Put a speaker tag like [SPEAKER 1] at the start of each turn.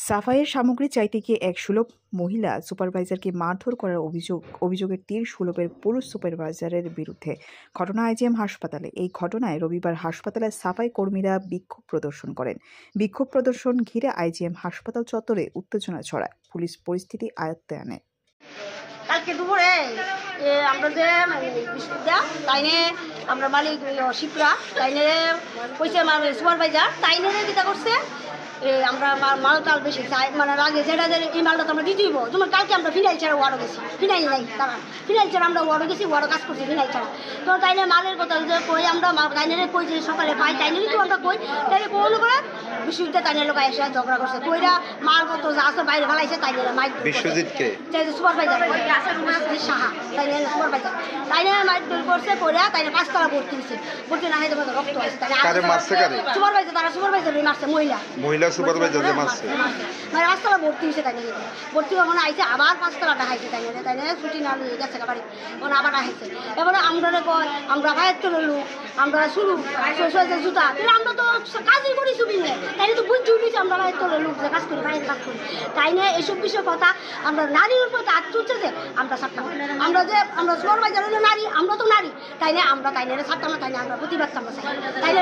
[SPEAKER 1] সাফাইয়ের সামগ্রী চাইতে গিয়ে এক সুলভ মহিলা সুপারভাইজারকে মারধর করার অভিযোগের তীর সুলভের পুরুষ সুপারভাইজারের বিরুদ্ধে। ঘটনা আইজিএম হাসপাতালে। এই ঘটনায় রবিবার হাসপাতালের সাফাই কর্মীরা বিক্ষোভ প্রদর্শন করেন। বিক্ষোভ প্রদর্শন ঘিরে আইজিএম হাসপাতাল চত্বরে উত্তেজনা ছড়ায়। পুলিশ পরিস্থিতি আয়ত্তে আনে।
[SPEAKER 2] কালকে দুপুরে আমরা যে বিশ্ববিদ্যালয় তাইনে আমরা মালিক শিপরা তাইনে কইছে সুপারভাইজার তাইনে যেটা করছে আমরা মাল টাল বেশি চাই মানে লাগে যেটা এই মালটা তো আমরা দিতে দিব। যেমন কালকে আমরা ফিনাইল ছাড়া ওয়ার্ডও গেছি, ফিনাইল নাই তারা ফিনাইল ছাড়া আমরা ওয়ার্ডও গেছি, ওয়ার্ডও কাজ করছি ফিনাইল ছাড়া। তো তাইনে মালের কথা যে কই আমরা তাইনে কই যে সকালে পাই তাইনেরই তো আমরা কই তাইলে কোনো করে বিশ্ববিদ্যালয় তাইনের লোক এসে ঝগড়া করছে কইরা মালপত্র যা আছে বাইরে ফেলাইছে তাইনে মাইক বিশ্বজিৎকে সুপারভাইজার সাহা তাইনে সুপারভাইজার তাইনে মাইক তৈরি করছে কইরা তাইনে 5 তলা ভর্তি হয়েছে, ভর্তি না হয়ে রক্ত হয়েছে। সুপারভাইজার তারা সুপারভাইজারই মারছে, মহিলা সুপারভাইজার মারছে মানে 5 তলা ভর্তি হয়েছে তাইনে ভর্তি ওখানে আইছে আবার 5 তলা দেখাইছে তাইনে ছুটি না নিয়ে গেছে বাড়ি ওখানে আবার আইছে। এবারে আমরা কয় আমরা ভাইয়ের চলে লোক আমরা শুরু জুতা তাহলে আমরা তো কাজই করি ছবি নিয়ে তাইলে তো বুঝতে উঠেছি আমরা ভাইয়ের চলে লোক যে কাজ করি ভাইয়ের কাজ করি তাইনে এইসব বিষয় কথা আমরা নারীর উপর হাত তুলছে যে আমরা ছাড়তাম আমরা যে আমরা সুপারভাইজার হইলে নারী আমরা তো নারী তাইনে আমরা তাইনে ছাড়তাম না তাইনে আমরা প্রতিবাদ করতাম তাইনে